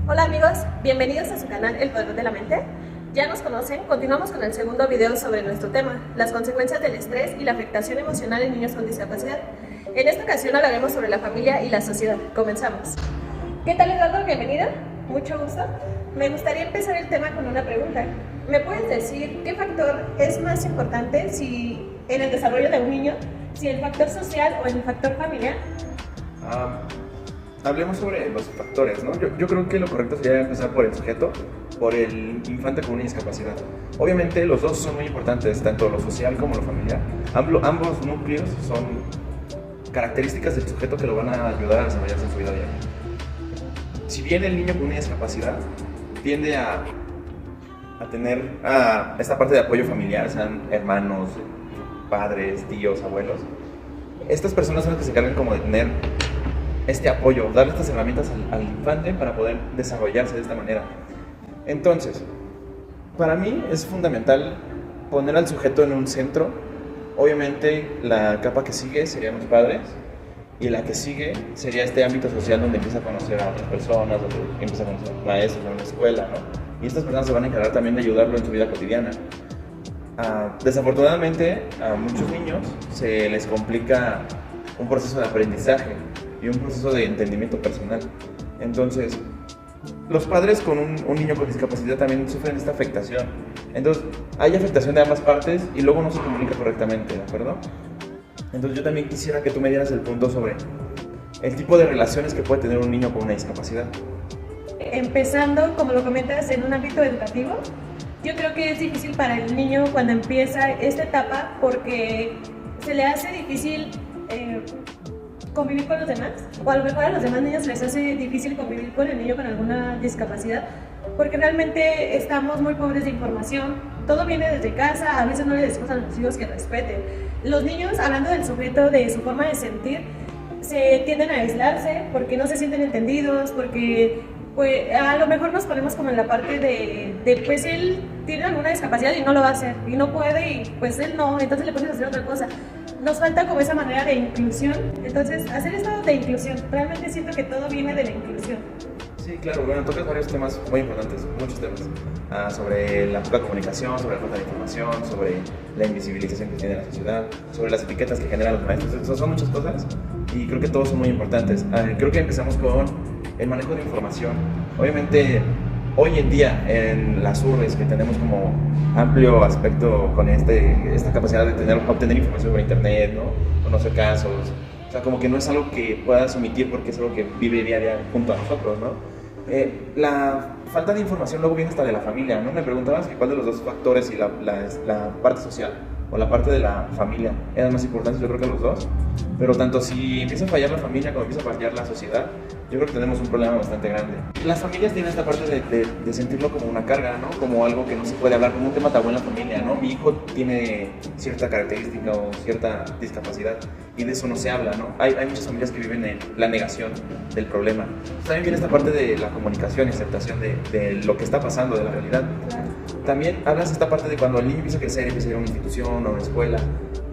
Hola amigos, bienvenidos a su canal El Poder de la Mente. Ya nos conocen, continuamos con el segundo video sobre nuestro tema, las consecuencias del estrés y la afectación emocional en niños con discapacidad. En esta ocasión hablaremos sobre la familia y la sociedad. Comenzamos. ¿Qué tal, Eduardo? Bienvenido. Mucho gusto. Me gustaría empezar el tema con una pregunta. ¿Me puedes decir qué factor es más importante en el desarrollo de un niño? ¿Si el factor social o el factor familiar? Hablemos sobre los factores, ¿no? Yo creo que lo correcto sería empezar por el sujeto, por el infante con una discapacidad. Obviamente los dos son muy importantes, tanto lo social como lo familiar. Ambos núcleos son características del sujeto que lo van a ayudar a desarrollarse en su vida diaria. Si bien el niño con una discapacidad tiende a tener esta parte de apoyo familiar, sean hermanos, padres, tíos, abuelos, estas personas son las que se encargan como de tener este apoyo, darle estas herramientas al infante para poder desarrollarse de esta manera. Entonces, para mí es fundamental poner al sujeto en un centro. Obviamente la capa que sigue serían los padres y la que sigue sería este ámbito social donde empieza a conocer a otras personas, donde empieza a conocer maestros en una escuela, ¿no? Y estas personas se van a encargar también de ayudarlo en su vida cotidiana. Desafortunadamente a muchos niños se les complica un proceso de aprendizaje y un proceso de entendimiento personal. Entonces, los padres con un niño con discapacidad también sufren esta afectación. Entonces, hay afectación de ambas partes y luego no se comunica correctamente, ¿de acuerdo? Entonces, yo también quisiera que tú me dieras el punto sobre el tipo de relaciones que puede tener un niño con una discapacidad. Empezando, como lo comentas, en un ámbito educativo, yo creo que es difícil para el niño cuando empieza esta etapa porque se le hace difícil convivir con los demás, o a lo mejor a los demás niños les hace difícil convivir con el niño con alguna discapacidad, porque realmente estamos muy pobres de información, todo viene desde casa, a veces no le decimos a los hijos que respeten. Los niños, hablando del sujeto, de su forma de sentir, se tienden a aislarse porque no se sienten entendidos, porque pues, a lo mejor nos ponemos como en la parte de pues él tiene alguna discapacidad y no lo va a hacer, y no puede, y pues él no, entonces le pones a hacer otra cosa. Nos falta como esa manera de inclusión, entonces hacer esto de inclusión, realmente siento que todo viene de la inclusión. Sí, claro, bueno, tocas varios temas muy importantes, muchos temas, sobre la poca comunicación, sobre la falta de información, sobre la invisibilización que tiene la sociedad, sobre las etiquetas que generan los maestros. Entonces, son muchas cosas y creo que todos son muy importantes. Creo que empezamos con el manejo de información. Obviamente, hoy en día en las urbes que tenemos como amplio aspecto con esta capacidad de obtener información por internet, ¿no? Conocer casos, o sea, como que no es algo que puedas omitir porque es algo que vive día a día junto a nosotros, ¿no? La falta de información luego viene hasta de la familia, ¿no? Me preguntabas que cuál de los dos factores y la parte social o la parte de la familia eran más importantes. Yo creo que los dos, pero tanto si empieza a fallar la familia como empieza a fallar la sociedad, yo creo que tenemos un problema bastante grande. Las familias tienen esta parte de sentirlo como una carga, ¿no? Como algo que no se puede hablar, como un tema tabú en la familia, ¿no? Mi hijo tiene cierta característica o cierta discapacidad y de eso no se habla, ¿no? Hay muchas familias que viven en la negación del problema. También viene esta parte de la comunicación y aceptación de lo que está pasando, de la realidad. También hablas de esta parte de cuando el niño empieza a crecer, empieza a ir a una institución o a una escuela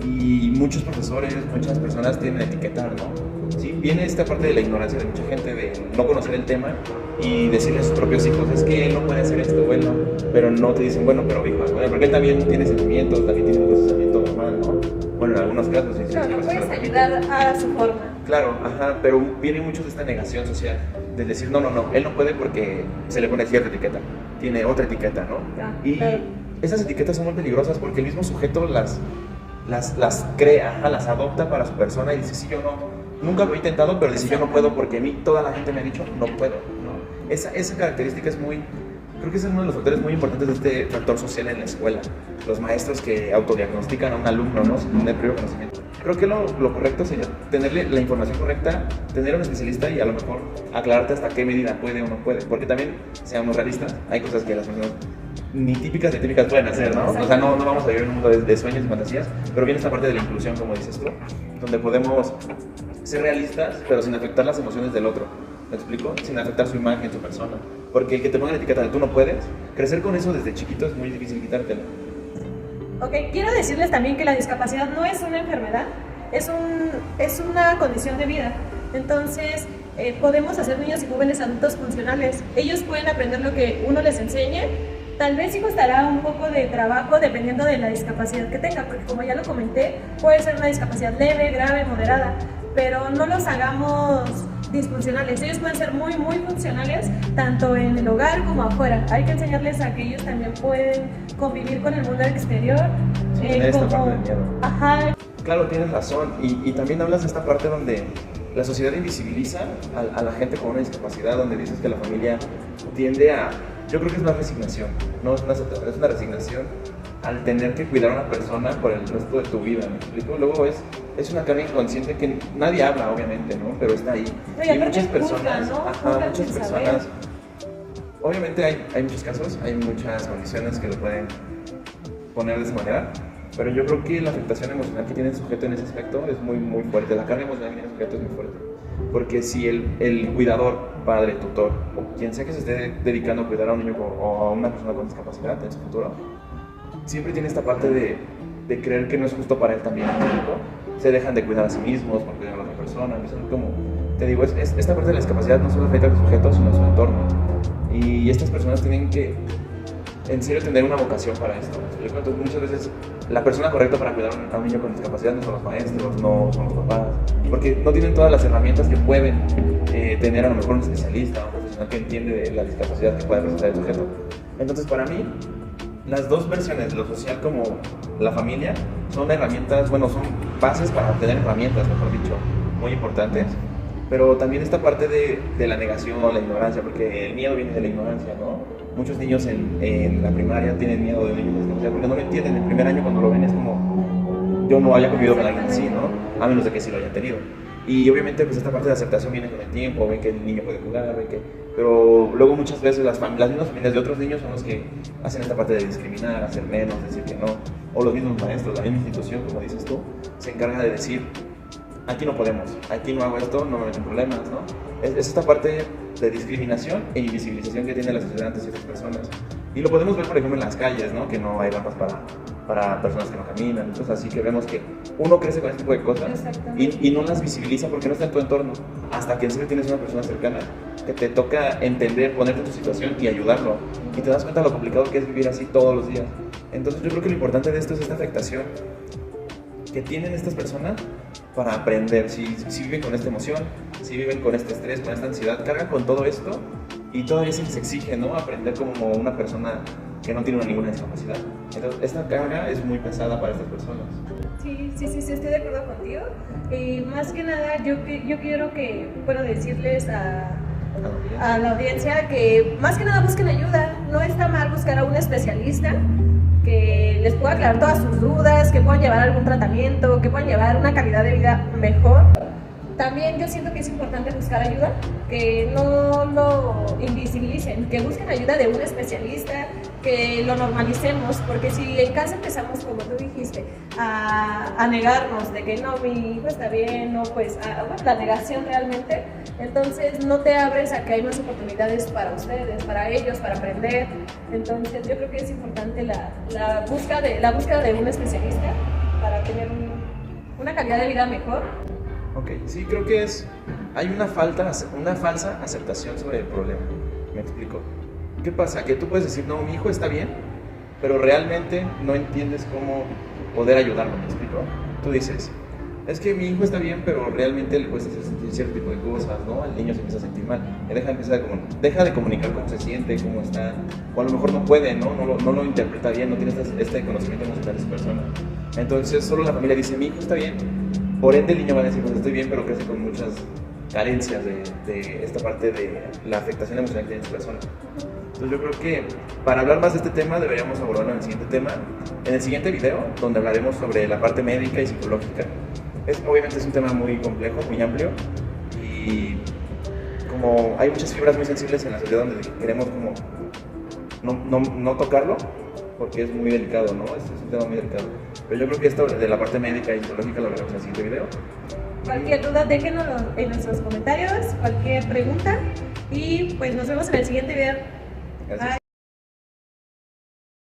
y muchos profesores, muchas personas tienen a etiquetar, ¿no? ¿Sí? Viene esta parte de la ignorancia de mucha gente, de no conocer el tema y decirle a sus propios hijos, es que él no puede hacer esto, bueno, pero no te dicen, bueno, pero hijo, bueno, porque él también tiene sentimientos, también tiene un procesamiento normal, ¿no? Bueno, en algunos casos sí. Claro, no puedes ayudar a su forma. Claro, pero viene mucho de esta negación social, de decir, no, él no puede porque se le pone cierta etiqueta, tiene otra etiqueta, ¿no? Y esas etiquetas son muy peligrosas porque el mismo sujeto las crea, las adopta para su persona y dice, sí, yo no, nunca lo he intentado, pero dice, yo no puedo porque a mí toda la gente me ha dicho, no puedo, ¿no? Esa característica es creo que es uno de los factores muy importantes de este factor social en la escuela. Los maestros que autodiagnostican a un alumno, ¿no? Sin tener previo conocimiento. Creo que lo correcto sería tenerle la información correcta, tener a un especialista y a lo mejor aclararte hasta qué medida puede o no puede. Porque también, seamos realistas, hay cosas que las personas ni típicas ni típicas pueden hacer, ¿no? O sea, no vamos a vivir en un mundo de sueños y fantasías, pero viene esta parte de la inclusión, como dices tú, donde podemos ser realistas, pero sin afectar las emociones del otro. ¿Me explico? Sin afectar su imagen, su persona. Porque el que te ponga la etiqueta de tú no puedes, crecer con eso desde chiquito es muy difícil quitártelo. Ok, quiero decirles también que la discapacidad no es una enfermedad, es una condición de vida. Entonces, podemos hacer niños y jóvenes adultos funcionales. Ellos pueden aprender lo que uno les enseñe. Tal vez sí costará un poco de trabajo dependiendo de la discapacidad que tenga, porque como ya lo comenté, puede ser una discapacidad leve, grave, moderada, pero no los hagamos disfuncionales. Ellos pueden ser muy, muy funcionales, tanto en el hogar como afuera. Hay que enseñarles a que ellos también pueden convivir con el mundo exterior. Esta parte del miedo. Ajá. Claro, tienes razón. Y también hablas de esta parte donde la sociedad invisibiliza a la gente con una discapacidad, donde dices que la familia tiende a... Yo creo que es una resignación, no es una aceptación, es una resignación al tener que cuidar a una persona por el resto de tu vida, ¿me explico? Luego es una carga inconsciente que nadie habla, obviamente, ¿no? Pero está ahí. Y muchas personas, ¿no? Muchas personas... Obviamente hay muchos casos, hay muchas condiciones que lo pueden poner de esa manera, pero yo creo que la afectación emocional que tiene el sujeto en ese aspecto es muy, muy fuerte. La carga emocional que tiene el sujeto es muy fuerte. Porque si el cuidador, padre, tutor, o quien sea que se esté dedicando a cuidar a un niño o a una persona con discapacidad en su futuro, siempre tiene esta parte de creer que no es justo para él también, ¿no? Se dejan de cuidar a sí mismos por cuidar a la otra persona. Empiezan como, te digo, esta parte de la discapacidad no solo afecta al sujeto, sino a su entorno. Y estas personas tienen que, en serio, tener una vocación para esto. Entonces, muchas veces la persona correcta para cuidar a un niño con discapacidad no son los maestros, no son los papás, porque no tienen todas las herramientas que pueden tener a lo mejor un especialista, un profesional que entiende de la discapacidad que puede presentar el sujeto. Entonces, para mí, las dos versiones, lo social como la familia, son herramientas, bueno, son bases para obtener herramientas, mejor dicho, muy importantes. Pero también esta parte de la negación, la ignorancia, porque el miedo viene de la ignorancia, ¿no? Muchos niños en la primaria tienen miedo de un niño con discapacidad porque no lo entienden. El primer año cuando lo ven es como, yo no haya convivido con alguien así, ¿no? A menos de que sí lo hayan tenido. Y obviamente pues esta parte de aceptación viene con el tiempo, ven que el niño puede jugar, pero luego muchas veces las mismas familias de otros niños son los que hacen esta parte de discriminar, hacer menos, decir que no. O los mismos maestros, la misma institución, como dices tú, se encarga de decir, aquí no podemos, aquí no hago esto, no me meten problemas, ¿no? Es esta parte de discriminación e invisibilización que tiene la sociedad ante ciertas personas. Y lo podemos ver, por ejemplo, en las calles, ¿no? Que no hay rampas para personas que no caminan, entonces así que vemos que uno crece con este tipo de cosas y no las visibiliza porque no está en tu entorno, hasta que en serio tienes una persona cercana que te toca entender, ponerte en tu situación y ayudarlo. Y te das cuenta de lo complicado que es vivir así todos los días. Entonces yo creo que lo importante de esto es esta afectación que tienen estas personas para aprender, si viven con esta emoción, si viven con este estrés, con esta ansiedad, cargan con todo esto y todavía se les exige, ¿no? Aprender como una persona que no tiene ninguna discapacidad. Entonces, esta carga es muy pesada para estas personas. Sí, estoy de acuerdo contigo. Más que nada, yo quiero que, bueno, decirles a la audiencia que más que nada busquen ayuda. No está mal buscar a un especialista que les pueda aclarar todas sus dudas, que puedan llevar algún tratamiento, que puedan llevar una calidad de vida mejor. También yo siento que es importante buscar ayuda, que no lo invisibilicen, que busquen ayuda de un especialista, que lo normalicemos, porque si en casa empezamos, como tú dijiste, a negarnos de que no, mi hijo está bien, no, pues la negación realmente, entonces no te abres a que hay más oportunidades para ustedes, para ellos, para aprender. Entonces yo creo que es importante la búsqueda de un especialista para tener una calidad de vida mejor. Ok, sí, creo que hay una falsa aceptación sobre el problema. Me explico. ¿Qué pasa? Que tú puedes decir, no, mi hijo está bien, pero realmente no entiendes cómo poder ayudarlo, ¿me explico? Tú dices, es que mi hijo está bien, pero realmente le cuesta hacer cierto tipo de cosas, ¿no? El niño se empieza a sentir mal, deja de comunicar cómo se siente, cómo está, o a lo mejor no puede, ¿no? No lo interpreta bien, no tiene este conocimiento emocional de esa persona. Entonces solo la familia dice, mi hijo está bien, por ende el niño va a decir, pues estoy bien, pero crece con muchas carencias de esta parte de la afectación emocional que tiene esa persona. Entonces yo creo que para hablar más de este tema deberíamos abordarlo en el siguiente tema, en el siguiente video, donde hablaremos sobre la parte médica y psicológica. Obviamente es un tema muy complejo, muy amplio, y como hay muchas fibras muy sensibles en la sociedad donde queremos como no tocarlo, porque es muy delicado, ¿no? Es un tema muy delicado. Pero yo creo que esto de la parte médica y psicológica lo veremos en el siguiente video. Cualquier duda déjenos en nuestros comentarios, cualquier pregunta, y pues nos vemos en el siguiente video. Gracias. Bye.